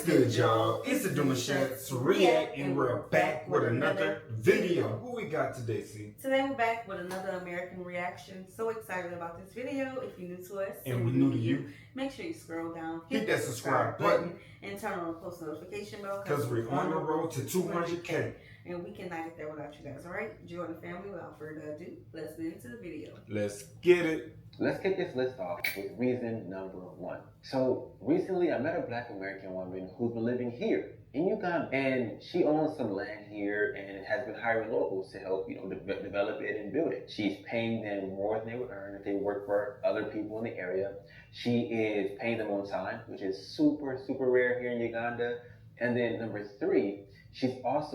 good, y'all? It's the Demouchets React, and we're back with another video. Who we got today, C? Today we're back with another American reaction. So excited about this video. If you're new to us and we're new to you, make sure you scroll down, hit that subscribe button, and turn on the post notification bell because we're on the road to 200K. And we cannot get there without you guys, alright? Join the family. Without further ado, let's get into the video. Let's get it. Let's kick this list off with reason number one. So recently I met a Black American woman who's been living here in Uganda, and she owns some land here and has been hiring locals to help, develop it and build it. She's paying them more than they would earn if they work for other people in the area. She is paying them on time, which is super, super rare here in Uganda. And then number three, she hires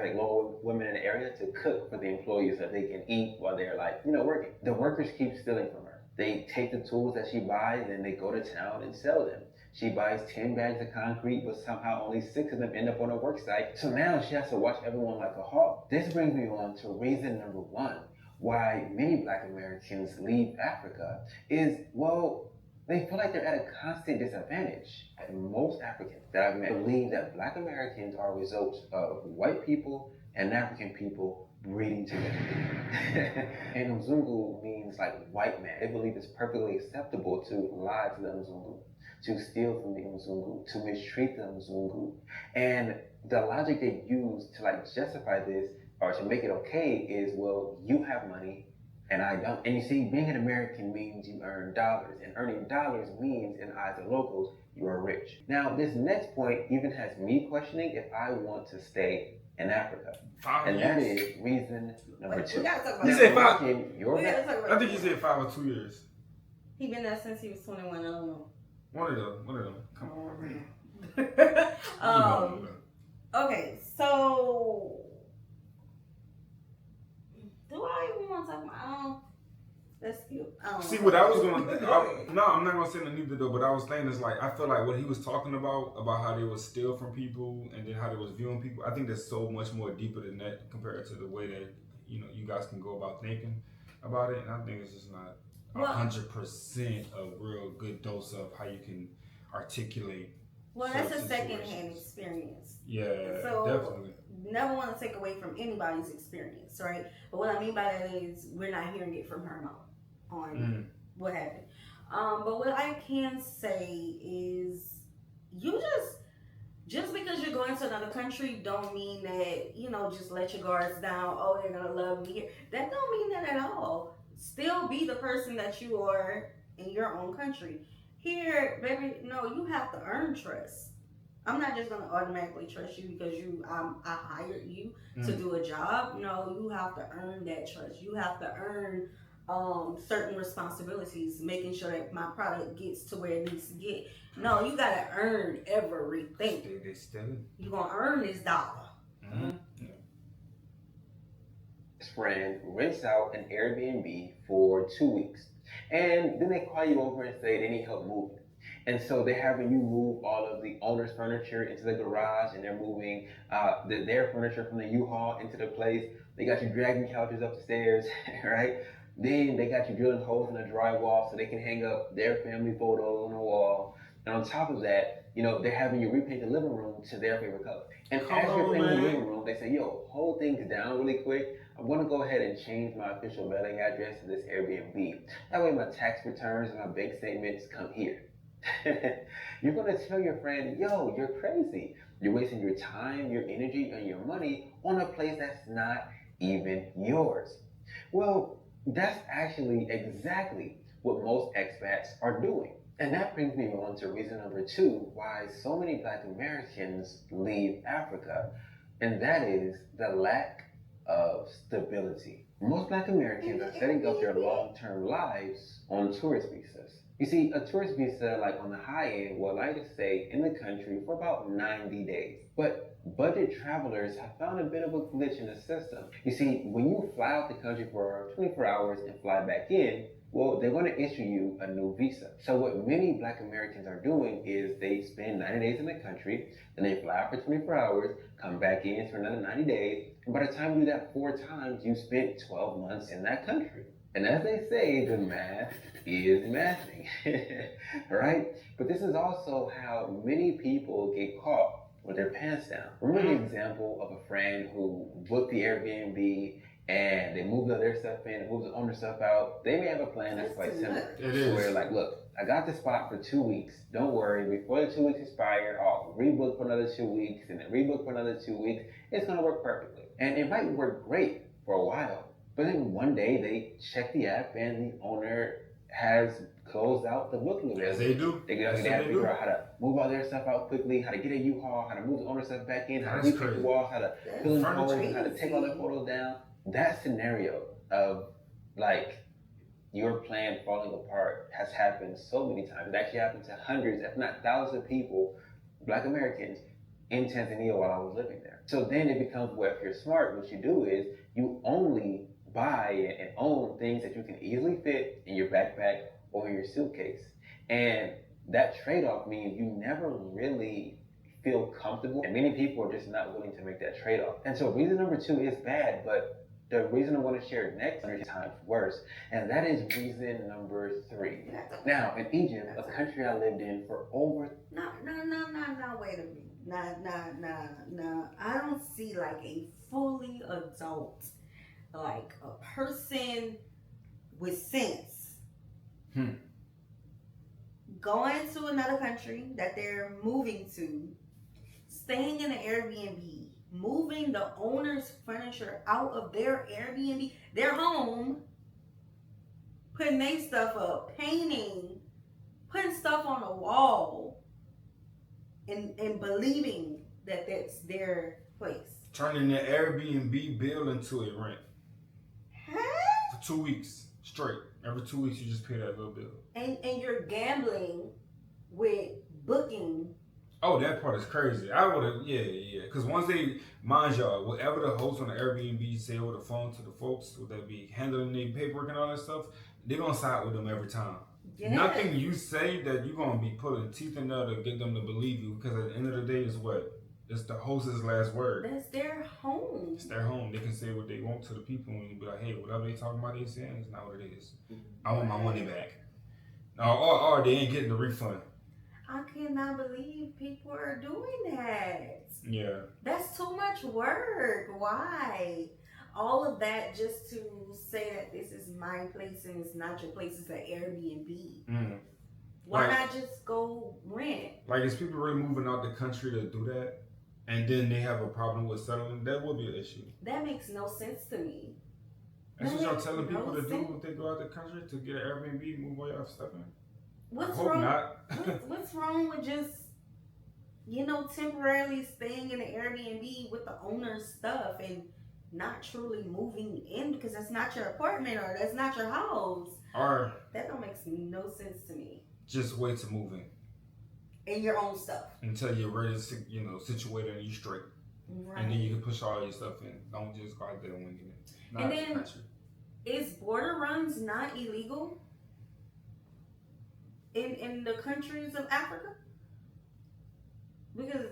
like local women in the area to cook for the employees so they can eat while they're working. The workers keep stealing from her. They take the tools that she buys and they go to town and sell them. She buys 10 bags of concrete, but somehow only 6 of them end up on a work site. So now she has to watch everyone like a hawk. This brings me on to reason number one, why many Black Americans leave Africa is, well, they feel like they're at a constant disadvantage. And most Africans that I've met believe that Black Americans are a result of white people and African people breeding together. And Mzungu means like white man. They believe it's perfectly acceptable to lie to the Mzungu, to steal from the Mzungu, to mistreat the Mzungu. And the logic they use to justify this or to make it okay is, well, you have money and I don't. And you see, being an American means you earn dollars, and earning dollars means, in the eyes of locals, you are rich. Now, this next point even has me questioning if I want to stay in Africa. And that is reason number two. We gotta talk about You said 5. I think you said 5 or 2 years. He been there since he was 21. I don't know. One of them. Come on. Okay, so do I even want to talk about? That's cute. See, what I was going to no, I'm not going to say no neither though, but I was saying is I feel like what he was talking about how they would steal from people and then how they was viewing people, I think that's so much more deeper than that compared to the way that, you guys can go about thinking about it. And I think it's just not 100% a real good dose of how you can articulate. Well, that's a secondhand experience. Yeah, so definitely. Never want to take away from anybody's experience, right? But what I mean by that is we're not hearing it from her mom on what happened. But what I can say is you just because you're going to another country don't mean that, just let your guards down. Oh, they're going to love me here. That don't mean that at all. Still be the person that you are in your own country. Here, baby, no, you have to earn trust. I'm not just going to automatically trust you because I hired you to do a job. No, you have to earn that trust. You have to earn certain responsibilities, making sure that my product gets to where it needs to get. No, you got to earn everything. You're going to earn this dollar. His friend rents out an Airbnb for 2 weeks. And then they call you over and say they need help moving. And so they're having you move all of the owner's furniture into the garage, and they're moving their furniture from the U-Haul into the place. They got you dragging couches up the stairs, right? Then they got you drilling holes in the drywall so they can hang up their family photos on the wall. And on top of that, they're having you repaint the living room to their favorite color. And as you're painting the living room, they say, yo, hold things down really quick. I'm going to go ahead and change my official mailing address to this Airbnb. That way my tax returns and my bank statements come here. You're going to tell your friend, yo, you're crazy. You're wasting your time, your energy, and your money on a place that's not even yours. Well, that's actually exactly what most expats are doing. And that brings me on to reason number two, why so many Black Americans leave Africa, and that is the lack of stability. Most Black Americans are setting up their long-term lives on tourist visas. You see, a tourist visa, on the high end, will allow you to stay in the country for about 90 days. But budget travelers have found a bit of a glitch in the system. You see, when you fly out the country for 24 hours and fly back in, well, they're going to issue you a new visa. So what many Black Americans are doing is they spend 90 days in the country, then they fly out for 24 hours, come back in for another 90 days, and by the time you do that 4 times, you spent 12 months in that country. And as they say, the math is mathing, right? But this is also how many people get caught with their pants down. Remember the example of a friend who booked the Airbnb and they moved all their stuff in, moved the owner stuff out. They may have a plan that's quite similar. It is. Where like, look, I got the spot for 2 weeks. Don't worry, before the 2 weeks expire, I'll rebook for another 2 weeks and then rebook for another 2 weeks. It's gonna work perfectly. And it might work great for a while. But then one day they check the app and the owner has closed out the booking availability. As they do. They have to figure out how to move all their stuff out quickly, how to get a U-Haul, how to move the owner stuff back in, how to repaint the walls, how to fill in the holes, how to take all the photos down. That scenario of like your plan falling apart has happened so many times. It actually happened to hundreds, if not thousands of people, Black Americans, in Tanzania while I was living there. So then it becomes, well, if you're smart, what you do is you only buy and own things that you can easily fit in your backpack or in your suitcase. And that trade-off means you never really feel comfortable, and many people are just not willing to make that trade-off. And so reason number 2 is bad, but the reason I want to share next is times worse, and that is reason number 3. Now, in Egypt, a country I lived in for over... No, wait a minute. No. I don't see like a fully adult, like a person with sense going to another country that they're moving to, staying in an Airbnb, moving the owner's furniture out of their Airbnb, their home, putting their stuff up, painting, putting stuff on the wall, and believing that that's their place. Turning the Airbnb bill into a rent. Huh? For 2 weeks straight. Every 2 weeks you just pay that little bill. And you're gambling with booking. Oh, that part is crazy. I would have, yeah. Because once they, mind y'all, whatever the host on the Airbnb say over the phone to the folks, would that be handling their paperwork and all that stuff, they're going to side with them every time. Yes. Nothing you say that you're going to be putting teeth in there to get them to believe you, because at the end of the day, it's what? It's the host's last word. That's their home. It's their home. They can say what they want to the people and be like, hey, whatever they talking about, they saying, it's not what it is. I want my money back. Or they ain't getting the refund. I cannot believe people are doing that. Yeah. That's too much work. Why? All of that just to say that this is my place and it's not your place, it's an Airbnb. Why not just go rent? Like, is people really moving out the country to do that? And then they have a problem with settling? That would be an issue. That makes no sense to me. That's what y'all telling people to do if they go out the country, to get an Airbnb, move all y'all stuff in? What's I hope wrong? Not. What's wrong with just, temporarily staying in an Airbnb with the owner's stuff and not truly moving in, because that's not your apartment or that's not your house? Or that don't make no sense to me. Just wait to move in. And your own stuff. Until you're ready to, situated and you straight. Right. And then you can push all your stuff in. Don't just go out there and wing it. And then, is border runs not illegal in the countries of Africa? Because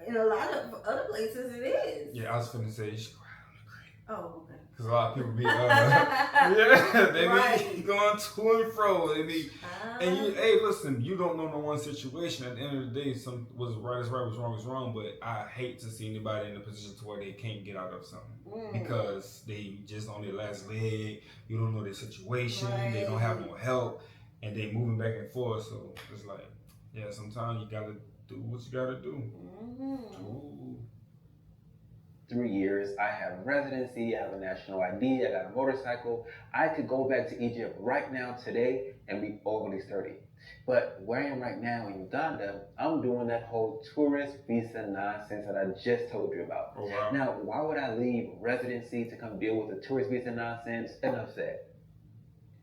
in a lot of other places it is. Yeah, I was finna say you should go out on the creek. Oh, okay. Because a lot of people be, they be going to and fro. They be, and you, hey, listen, you don't know no one situation. At the end of the day, some was right is right, was wrong is wrong. But I hate to see anybody in a position to where they can't get out of something because they just on their last leg. You don't know their situation. Right. They don't have no help, and they moving back and forth. So it's like, yeah, sometimes you gotta do what you gotta do. 3 years, I have residency, I have a national ID, I got a motorcycle. I could go back to Egypt right now today and be overly sturdy. But where I am right now in Uganda, I'm doing that whole tourist visa nonsense that I just told you about. Oh, wow. Now, why would I leave residency to come deal with the tourist visa nonsense? Enough said.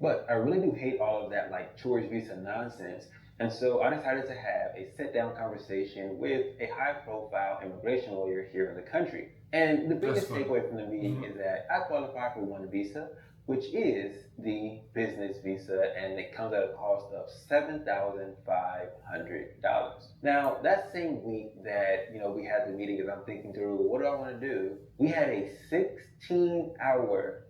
But I really do hate all of that like tourist visa nonsense. And so I decided to have a sit-down conversation with a high-profile immigration lawyer here in the country. And the biggest takeaway from the meeting is that I qualify for one visa, which is the business visa, and it comes at a cost of $7,500. Now, that same week that, we had the meeting, as I'm thinking through, what do I want to do? We had a 16-hour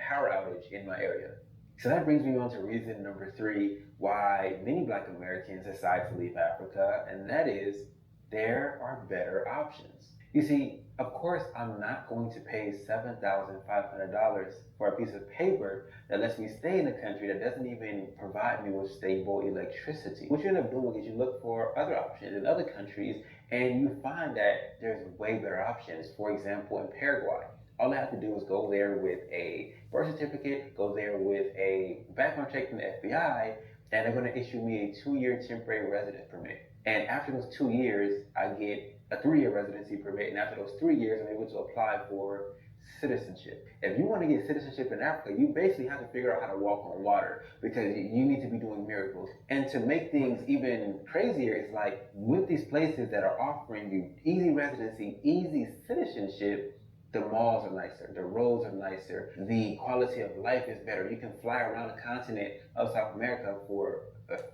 power outage in my area. So that brings me on to reason number 3 why many Black Americans decide to leave Africa, and that is there are better options. You see, of course, I'm not going to pay $7,500 for a piece of paper that lets me stay in a country that doesn't even provide me with stable electricity. What you end up doing is you look for other options in other countries and you find that there's way better options. For example, in Paraguay, all I have to do is go there with a birth certificate, go there with a background check from the FBI, and they're going to issue me a 2-year temporary residence permit. And after those 2 years, I get a 3-year residency permit, and after those 3 years, I'm able to apply for citizenship. If you want to get citizenship in Africa, you basically have to figure out how to walk on water because you need to be doing miracles. And to make things even crazier, it's like with these places that are offering you easy residency, easy citizenship, the malls are nicer, the roads are nicer, the quality of life is better. You can fly around the continent of South America for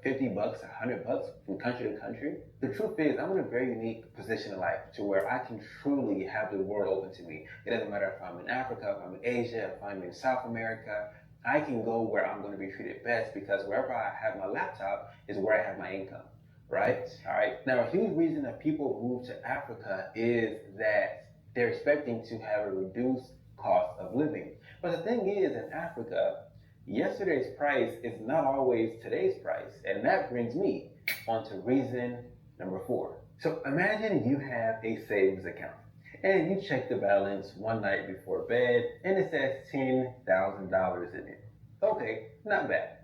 $50, $100 from country to country. The truth is, I'm in a very unique position in life to where I can truly have the world open to me. It doesn't matter if I'm in Africa, if I'm in Asia, if I'm in South America. I can go where I'm going to be treated best because wherever I have my laptop is where I have my income, right? All right. Now, a huge reason that people move to Africa is that they're expecting to have a reduced cost of living. But the thing is, in Africa, yesterday's price is not always today's price. And that brings me on to reason number 4. So imagine you have a savings account and you check the balance one night before bed and it says $10,000 in it. Okay, not bad.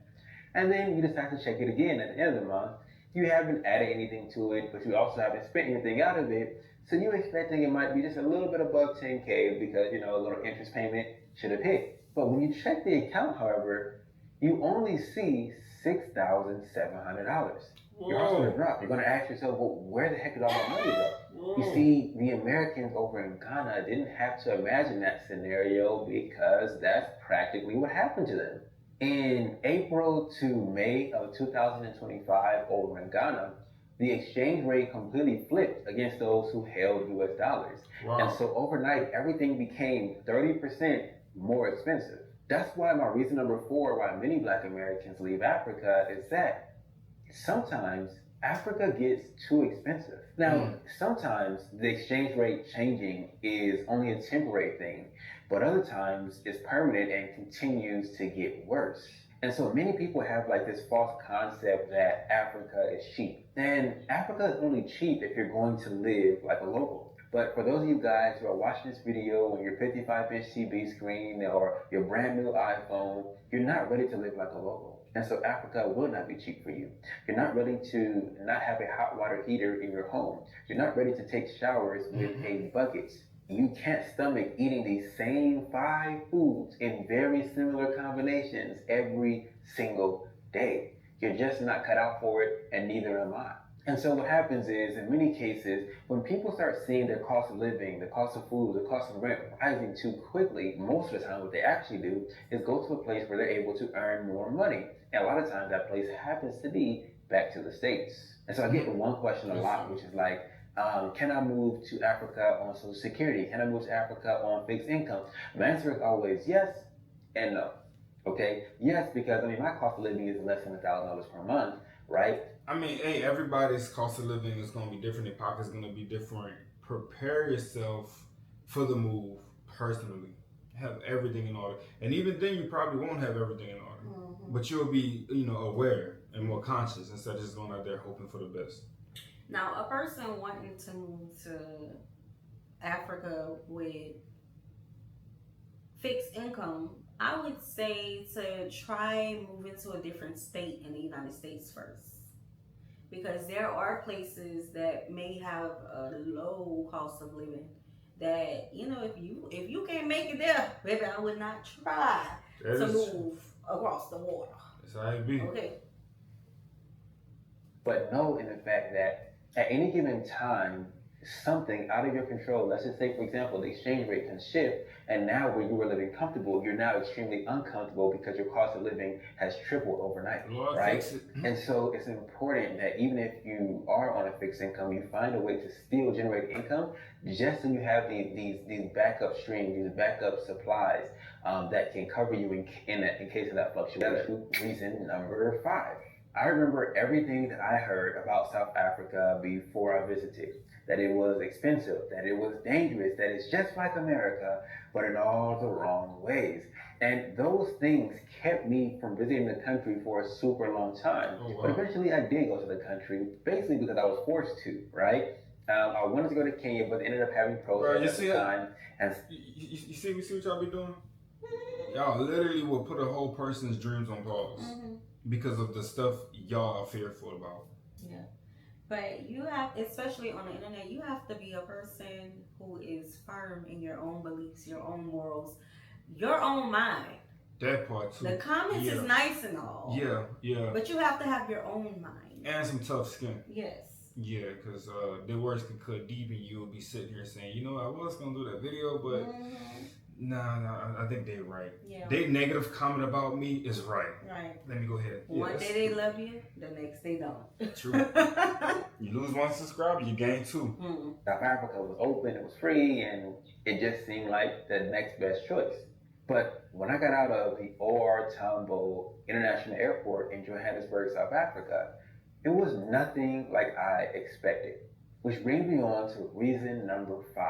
And then you decide to check it again at the end of the month. You haven't added anything to it, but you also haven't spent anything out of it. So you're expecting it might be just a little bit above 10K because, a little interest payment should have hit. But when you check the account, however, you only see $6,700. Your heart's going to drop. You're going to ask yourself, well, where the heck did all my money go? You see, the Americans over in Ghana didn't have to imagine that scenario because that's practically what happened to them. In April to May of 2025 over in Ghana, the exchange rate completely flipped against those who held US dollars. Wow. And so overnight, everything became 30% more expensive. That's why my reason number 4 why many Black Americans leave Africa is that sometimes Africa gets too expensive. Now, sometimes the exchange rate changing is only a temporary thing, but other times it's permanent and continues to get worse. And so many people have like this false concept that Africa is cheap. And Africa is only cheap if you're going to live like a local. But for those of you guys who are watching this video on your 55-inch TV screen or your brand new iPhone, you're not ready to live like a local. And so Africa will not be cheap for you. You're not ready to not have a hot water heater in your home. You're not ready to take showers with a bucket. You can't stomach eating these same 5 foods in very similar combinations every single day. You're just not cut out for it, and neither am I. And so what happens is, in many cases, when people start seeing their cost of living, the cost of food, the cost of rent rising too quickly, most of the time what they actually do is go to a place where they're able to earn more money. And a lot of times that place happens to be back to the States. And so I get one question a lot, which is like, can I move to Africa on Social Security? Can I move to Africa on fixed income? My answer is always yes and no. Okay? Yes, because my cost of living is less than $1,000 per month, right? Hey, everybody's cost of living is going to be different. Their pocket's going to be different. Prepare yourself for the move personally. Have everything in order. And even then, you probably won't have everything in order. But you'll be, aware and more conscious instead of just going out there hoping for the best. Now, a person wanting to move to Africa with fixed income, I would say to try moving to a different state in the United States first. Because there are places that may have a low cost of living that, if you can't make it there, maybe I would not try to move across the water. That's how it be. Okay. But know in the fact that at any given time, something out of your control. Let's just say, for example, the exchange rate can shift, and now where you were living comfortable, you're now extremely uncomfortable because your cost of living has tripled overnight, Lord, right? fix it. And so it's important that even if you are on a fixed income, you find a way to still generate income, just so you have these backup streams, these backup supplies that can cover you in case of that fluctuation. Reason number 5. I remember everything that I heard about South Africa before I visited. That it was expensive, that it was dangerous, that it's just like America, but in all the wrong ways. And those things kept me from visiting the country for a super long time. Oh, wow. But eventually I did go to the country, basically because I was forced to, right? I wanted to go to Kenya, but ended up having protests at the time. And you see what y'all be doing? Y'all literally will put a whole person's dreams on pause because of the stuff y'all are fearful about. Yeah. But you have, especially on the internet, you have to be a person who is firm in your own beliefs, your own morals, your own mind. That part too. The comments is nice and all. Yeah, yeah. But you have to have your own mind. And some tough skin. Yes. Yeah, because their words can cut deep and you'll be sitting here saying, you know, I was going to do that video, but nah, I think they're right. Yeah. They negative comment about me is right. Right. Let me go ahead. One day they love you, the next they don't. True. You lose 1 subscriber, you gain 2. South Africa was open, it was free, and it just seemed like the next best choice. But when I got out of the OR Tambo International Airport in Johannesburg, South Africa, it was nothing like I expected. Which brings me on to reason number 5,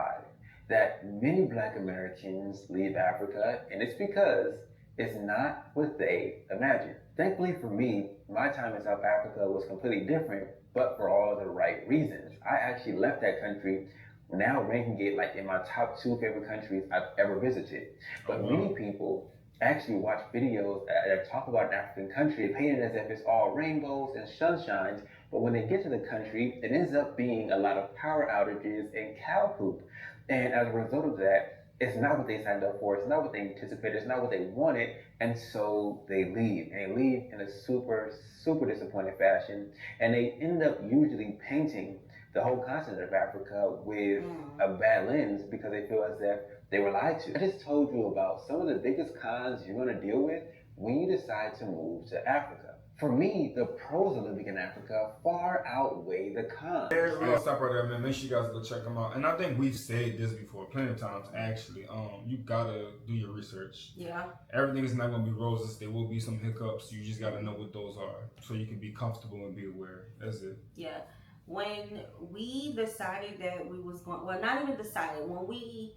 that many Black Americans leave Africa, and it's because it's not what they imagined. Thankfully for me, my time in South Africa was completely different, but for all the right reasons. I actually left that country, now ranking it like in my top 2 favorite countries I've ever visited. But many people actually watch videos that talk about an African country, painted as if it's all rainbows and sunshines, but when they get to the country, it ends up being a lot of power outages and cow poop. And as a result of that, it's not what they signed up for, it's not what they anticipated, it's not what they wanted, and so they leave. And they leave in a super, super disappointed fashion, and they end up usually painting the whole continent of Africa with a bad lens because they feel as if they were lied to. I just told you about some of the biggest cons you're going to deal with when you decide to move to Africa. For me, the pros of living in Africa far outweigh the cons. We're gonna stop right there, man. Make sure you guys go check them out. And I think we've said this before plenty of times, actually. You gotta do your research. Yeah. Everything is not gonna be roses. There will be some hiccups. You just gotta know what those are so you can be comfortable and be aware. That's it. Yeah. When we decided that we was going, well, not even decided, when we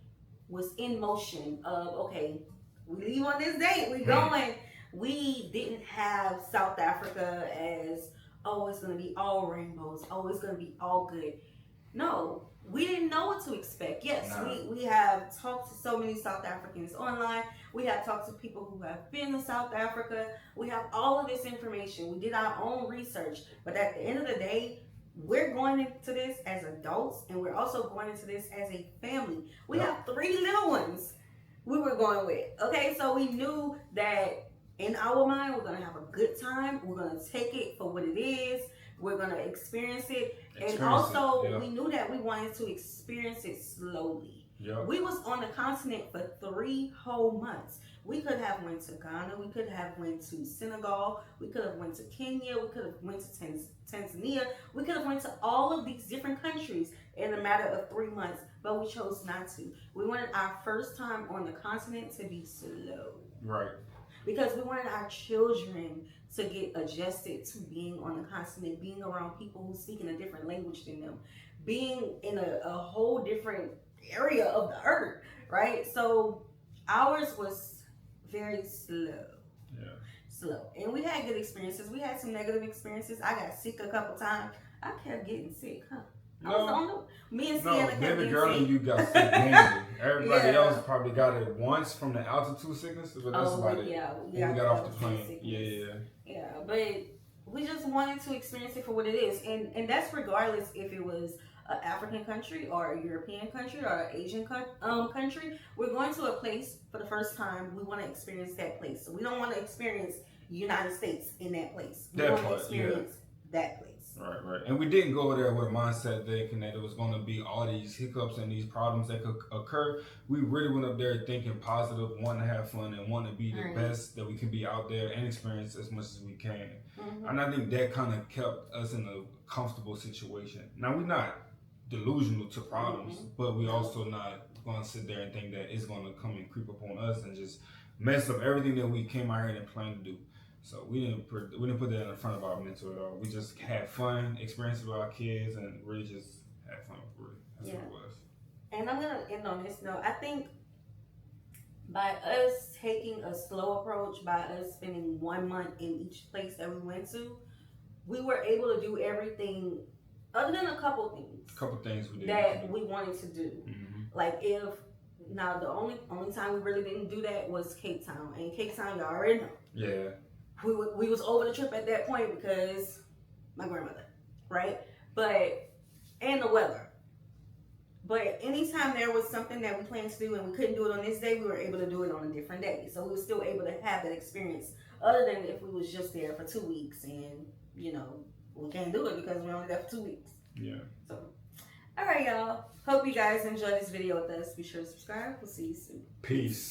was in motion of, okay, we leave on this date, we going, we didn't have South Africa as, oh, it's going to be all rainbows, oh, it's going to be all good. No, we didn't know what to expect. Yes, we have talked to so many South Africans online. We have talked to people who have been to South Africa. We have all of this information. We did our own research. But at the end of the day, we're going into this as adults, and we're also going into this as a family. We have 3 little ones we were going with. Okay, so we knew that in our mind, we're going to have a good time. We're going to take it for what it is. We're going to experience it. And also, we knew that we wanted to experience it slowly. Yep. We was on the continent for 3 whole months. We could have went to Ghana. We could have went to Senegal. We could have went to Kenya. We could have went to Tanzania. We could have went to all of these different countries in a matter of 3 months, but we chose not to. We wanted our first time on the continent to be slow. Right. Because we wanted our children to get adjusted to being on the continent, being around people who speak in a different language than them, being in a whole different area of the earth, right? So ours was very slow. Yeah. Slow. And we had good experiences. We had some negative experiences. I got sick a couple times. I kept getting sick, huh? Me and Sienna kept getting girl sick. And you got sick mainly. Everybody else probably got it once from the altitude sickness, but that's about it. Yeah, we got off the plane. Yeah, but we just wanted to experience it for what it is, and that's regardless if it was an African country or a European country or an Asian country. We're going to a place for the first time. We want to experience that place. So we don't want to experience United States in that place. We want to experience that place. Right. And we didn't go there with a mindset thinking that it was going to be all these hiccups and these problems that could occur. We really went up there thinking positive, wanting to have fun, and wanting to be the best that we can be out there and experience as much as we can. And I think that kind of kept us in a comfortable situation. Now, we're not delusional to problems, but we also not going to sit there and think that it's going to come and creep upon us and just mess up everything that we came out here and planned to do. So we didn't put that in the front of our mental at all. We just had fun, experiences with our kids, and really just had fun for it. That's what it was. And I'm gonna end on this note. I think by us taking a slow approach, by us spending 1 month in each place that we went to, we were able to do everything other than a couple things we did that we wanted to do. Like the only time we really didn't do that was Cape Town, and Cape Town, y'all already know. Yeah. We was over the trip at that point because my grandmother, right? And the weather. But anytime there was something that we planned to do and we couldn't do it on this day, we were able to do it on a different day. So we were still able to have that experience, other than if we was just there for 2 weeks and, we can't do it because we're only there for 2 weeks. Yeah. So, all right, y'all. Hope you guys enjoyed this video with us. Be sure to subscribe. We'll see you soon. Peace.